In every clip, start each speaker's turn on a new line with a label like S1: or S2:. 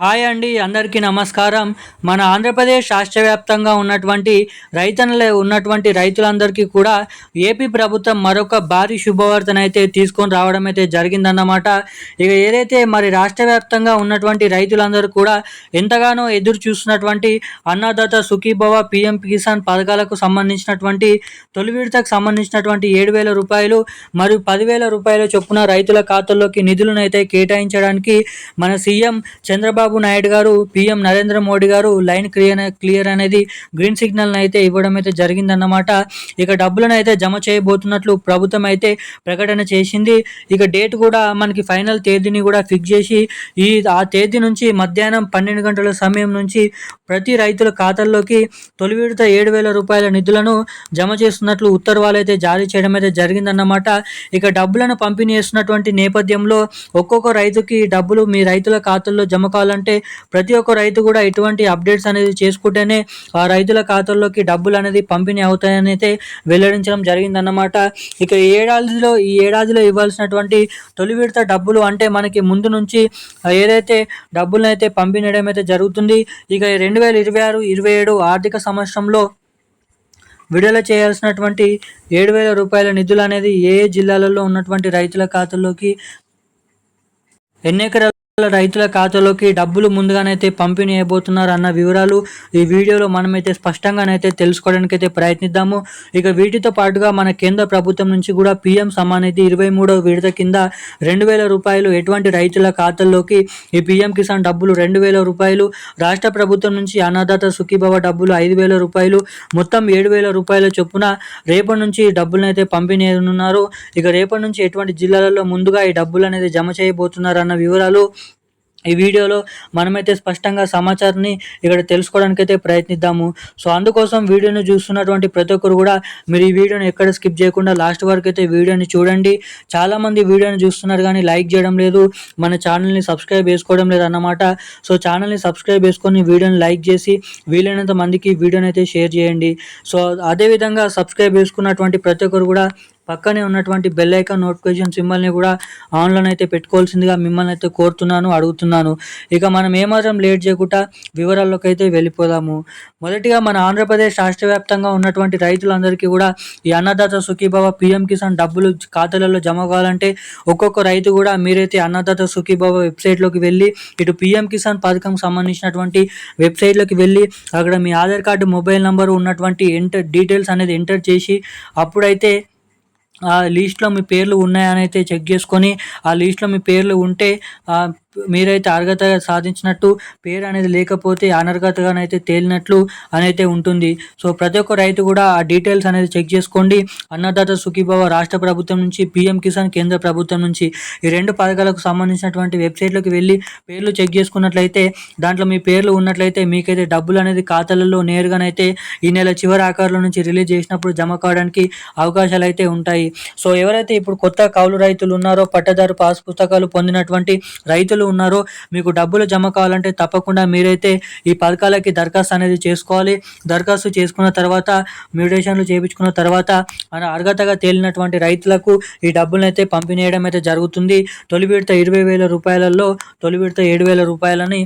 S1: Hi అండి, అందరికీ నమస్కారం. మన ఆంధ్రప్రదేశ్ రాష్ట్ర వ్యాప్తంగా ఉన్నటువంటి రైతులందరికీ కూడా ఏపీ ప్రభుత్వం మరొక భారీ శుభవార్తనైతే తీసుకొని రావడం అయితే జరిగిందన్నమాట. ఇక ఏదైతే మరి రాష్ట్ర వ్యాప్తంగా ఉన్నటువంటి రైతులందరూ కూడా ఎంతగానో ఎదురు చూస్తున్నటువంటి అన్నదాత సుఖీభవ పీఎం కిసాన్ పథకాలకు సంబంధించినటువంటి తొలి విడతకు సంబంధించినటువంటి 7,000 రూపాయలు మరియు 10,000 రూపాయల చొప్పున రైతుల ఖాతాల్లోకి నిధులను అయితే కేటాయించడానికి మన సీఎం చంద్రబాబు నాయుడు గారు, పీఎం నరేంద్ర మోడీ గారు లైన్ క్లియర్ అనేది గ్రీన్ సిగ్నల్ అయితే ఇవ్వడం అయితే జరిగిందన్నమాట. ఇక డబ్బులను అయితే జమ చేయబోతున్నట్లు ప్రభుత్వం అయితే ప్రకటన చేసింది. ఇక డేట్ కూడా మనకి ఫైనల్ తేదీని కూడా ఫిక్స్ చేసి ఆ తేదీ నుంచి మధ్యాహ్నం 12 గంటల సమయం నుంచి ప్రతి రైతుల ఖాతాల్లోకి తొలి విడత 7,000 రూపాయల నిధులను జమ చేస్తున్నట్లు ఉత్తర్వులు అయితే జారీ చేయడం అయితే జరిగిందన్నమాట. ఇక డబ్బులను పంపిణీ చేస్తున్నటువంటి నేపథ్యంలో ఒక్కొక్క రైతుకి డబ్బులు మీ రైతుల ఖాతాల్లో జమ కావాలంటే ప్రతి ఒక్క రైతు కూడా ఇటువంటి అప్డేట్స్ అనేది చేసుకుంటేనే ఆ రైతుల ఖాతాల్లోకి డబ్బులు అనేది పంపిణీ అవుతాయని అయితే వెల్లడించడం జరిగిందన్నమాట. ఇక ఈ ఏడాదిలో ఇవ్వాల్సినటువంటి తొలి విడత డబ్బులు అంటే మనకి ముందు నుంచి ఏదైతే డబ్బులను అయితే పంపిణీ చేయడం అయితే జరుగుతుంది. ఇక 2026-27 ఆర్థిక సంవత్సరంలో విడుదల చేయాల్సినటువంటి 7,000 రూపాయల నిధులు అనేది ఏ జిల్లాలలో ఉన్నటువంటి రైతుల ఖాతాల్లోకి ఎన్ని ఎకరాల రైతుల ఖాతాలోకి డబ్బులు ముందుగానైతే పంపిణీ అయిపోతున్నారు అన్న వివరాలు ఈ వీడియోలో మనమైతే స్పష్టంగానైతే తెలుసుకోవడానికి అయితే ప్రయత్నిద్దాము. ఇక వీటితో పాటుగా మన కేంద్ర ప్రభుత్వం నుంచి కూడా పీఎం సమ్మాన్ నిధి 23వ విడత కింద 2,000 రూపాయలు ఎటువంటి రైతుల ఖాతాల్లోకి ఈ పీఎం కిసాన్ డబ్బులు 2,000 రూపాయలు, రాష్ట్ర ప్రభుత్వం నుంచి అన్నదాత సుఖీభవ డబ్బులు 5,000 రూపాయలు, మొత్తం 7,000 రూపాయల చొప్పున రేపటి నుంచి డబ్బులను అయితే పంపిణీ ఉన్నారు. ఇక రేపటి నుంచి ఎటువంటి జిల్లాలలో ముందుగా ఈ డబ్బులు అనేది జమ చేయబోతున్నారు అన్న వివరాలు ఈ వీడియోలో మనమైతే స్పష్టంగా సమాచారాన్ని ఇక్కడ తెలుసుకోవడానికైతే ప్రయత్నిద్దాము. సో అందుకోసం వీడియోని చూస్తున్నటువంటి ప్రతి ఒక్కరు కూడా మీరు ఈ వీడియోని ఎక్కడ స్కిప్ చేయకుండా లాస్ట్ వరకు అయితే వీడియోని చూడండి. చాలామంది వీడియోని చూస్తున్నారు కానీ లైక్ చేయడం లేదు, మన ఛానల్ని సబ్స్క్రైబ్ చేసుకోవడం లేదు అన్నమాట. సో ఛానల్ని సబ్స్క్రైబ్ చేసుకొని వీడియోని లైక్ చేసి వీలైనంత మందికి వీడియోని అయితే షేర్ చేయండి. సో అదేవిధంగా సబ్స్క్రైబ్ చేసుకున్నటువంటి ప్రతి ఒక్కరు కూడా పక్కనే ఉన్నటువంటి బెల్ ఐకాన్ నోటిఫికేషన్ సింబల్ని కూడా ఆన్లైన్ అయితే పెట్టుకోవాల్సిందిగా మిమ్మల్ని అయితే అడుగుతున్నాను. ఇక మనం ఏమాత్రం లేట్ చేయకుండా వివరాల్లోకి అయితే వెళ్ళిపోదాము. మొదటిగా మన ఆంధ్రప్రదేశ్ రాష్ట్ర వ్యాప్తంగా ఉన్నటువంటి రైతులందరికీ కూడా ఈ అన్నదాత సుఖీభవ పీఎం కిసాన్ డబ్బులు ఖాతాలలో జమ కావాలంటే ఒక్కొక్క రైతు కూడా మీరైతే అన్నదాత సుఖీభవ వెబ్సైట్లోకి వెళ్ళి ఇటు పీఎం కిసాన్ పథకం సంబంధించినటువంటి వెబ్సైట్లోకి వెళ్ళి అక్కడ మీ ఆధార్ కార్డు, మొబైల్ నంబర్ ఉన్నటువంటి డీటెయిల్స్ అనేది ఎంటర్ చేసి అప్పుడైతే ఆ లిస్ట్లో మీ పేర్లు ఉన్నాయని అయితే చెక్ చేసుకొని ఆ లిస్ట్లో మీ పేర్లు ఉంటే మీరైతే అర్హత సాధించినట్టు, పేరు అనేది లేకపోతే అనర్హతగానైతే తేలినట్లు అని అయితే ఉంటుంది. సో ప్రతి ఒక్క రైతు కూడా ఆ డీటెయిల్స్ అనేది చెక్ చేసుకోండి. అన్నదాత సుఖీభవ రాష్ట్ర ప్రభుత్వం నుంచి, పీఎం కిసాన్ కేంద్ర ప్రభుత్వం నుంచి ఈ రెండు పథకాలకు సంబంధించినటువంటి వెబ్సైట్లోకి వెళ్ళి పేర్లు చెక్ చేసుకున్నట్లయితే దాంట్లో మీ పేర్లు ఉన్నట్లయితే మీకైతే డబ్బులు అనేది ఖాతాలలో నేరుగానైతే ఈ నెల చివరి ఆఖరుల నుంచి రిలీజ్ చేసినప్పుడు జమ కావడానికి అవకాశాలు అయితే ఉంటాయి. సో ఎవరైతే ఇప్పుడు కొత్త కౌలు రైతులు ఉన్నారో, పట్టదారు పాస్ పుస్తకాలు పొందినటువంటి రైతులు ఉన్నారో మీకు డబ్బులు జమ కావాలంటే తప్పకుండా మీరైతే ఈ పథకాలకి దరఖాస్తు అనేది చేసుకోవాలి. దరఖాస్తు చేసుకున్న తర్వాత మ్యూటేషన్లు చేయించుకున్న తర్వాత అర్హతగా తేలినటువంటి రైతులకు ఈ డబ్బులను అయితే పంపిణీ చేయడం అయితే జరుగుతుంది. తొలి విడత 20,000 రూపాయలలో తొలి విడత 7,000 రూపాయలని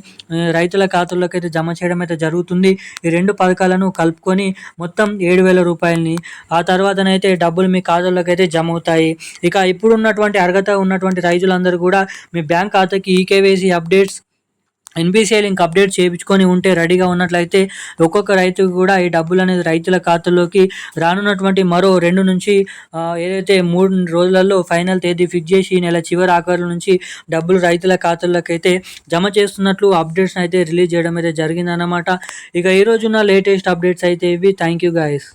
S1: రైతుల ఖాతాల్లోకి అయితే జమ చేయడం అయితే జరుగుతుంది. ఈ రెండు పథకాలను కలుపుకొని మొత్తం 7,000 రూపాయలని ఆ తర్వాతనైతే డబ్బులు మీ ఖాతాల్లోకి అయితే జమ అవుతాయి. ఇక ఇప్పుడు ఉన్నటువంటి అర్హత ఉన్నటువంటి రైతులందరూ కూడా మీ బ్యాంక్ ఖాతాకి eKYC updates, NPCI link update చేయించుకొని ఉంటే రెడీగా ఉన్నట్లయితే ఒక్కొక్క రైతుకు కూడా ఈ డబ్బులు అనేది రైతుల ఖాతాల్లోకి రానున్నటువంటి మరో 2 నుంచి ఏదైతే 3 రోజులలో ఫైనల్ తేదీ ఫిక్స్ చేసి ఈ నెల చివరి ఆఖరుల నుంచి డబ్బులు రైతుల ఖాతాల్లోకి అయితే జమ చేస్తున్నట్లు అప్డేట్స్ అయితే రిలీజ్ చేయడం అయితే జరిగిందన్నమాట. ఇక ఈ రోజున్న లేటెస్ట్ అప్డేట్స్ అయితే ఇవి. Thank you guys.